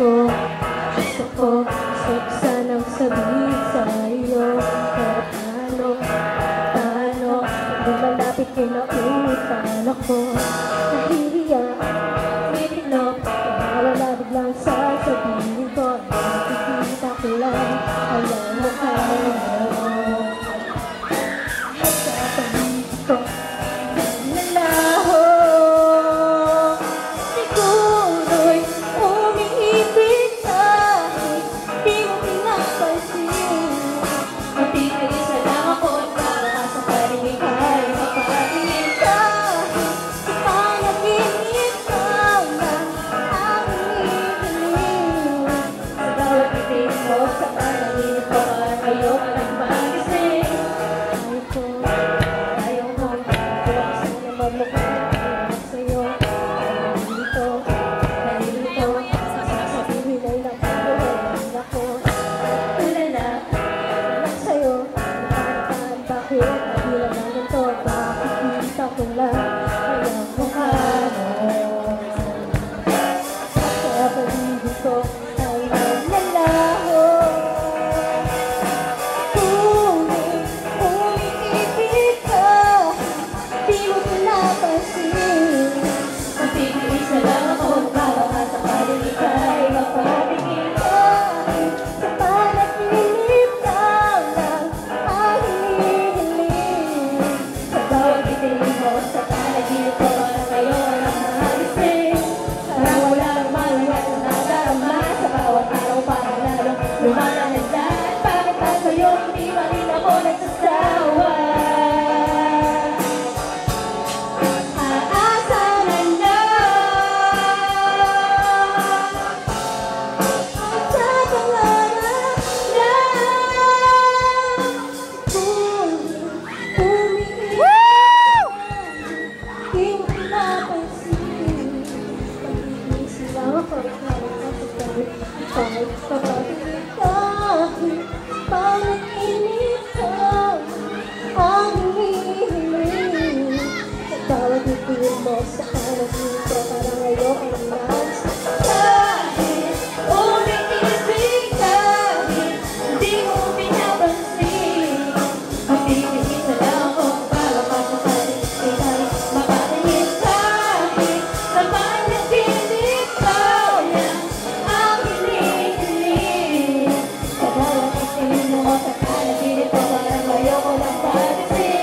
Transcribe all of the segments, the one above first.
Gusto ko ko. Gusto ko sanang sabihin sa'yo, pero paano di malapit kinautan ako. Nahihiya, umiinom, nawala biglang sasabihin ko. Nakikita ko lang ang mukha mo. Sa paligid ko, nalaho. Siguro'y umiibig kahit di mo pinapansin. Matitigisa lang ako at baka sa paligid ay mapatingin kahit sa panaginip ka lang ang hinihiling. Sa bawat titig mo sa panaginip ko at ayoko nang magising. Ayaw ko gusto na mamukha sa'yo. Nalilito, sasabihin ay nakukuhan ako. Tulala lang sa'yo, nakakataan bakit nabilang ng ganito. Nakikita ko lang ang mukha mo. Sa paligid ko ay nalalaho. Umiibig ka, di mo pinapansin. Matitigisa lang ako, baka sa paligid ay mapatingin kahit sa panaginip ka lang ang hinihiling. Sa bawat itim mo sa panaginip ko at ngayon ang magising. Parang walang malayat na nadarama sa bawat araw, parang lalong lumalanagdan. Bakit ba sa'yo hindi pa rin ako nagsasawa? Aasa na lang sa pangarap na umiibig di mo pinapansin. Pag-iisip lang ako at nakakasasabit kahit papatingin kahit panaginip ka ang hinihiling. Sa bawat itin mo sa panaginip ko parang ayoko nang magising. Kahit umiibig kahit di mo pinapansin. Matitigisa lang ako para pa sa paligid ay mapatingin kahit sa panaginip ka lang ang hinihiling. Sa bawat itin mo sa panaginip ko parang ayoko nang magising.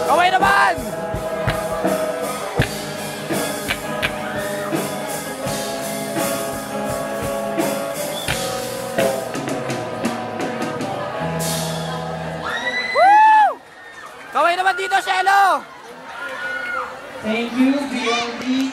Kaway naman! Woo! Kaway naman dito, Shelo! Thank you, BLD.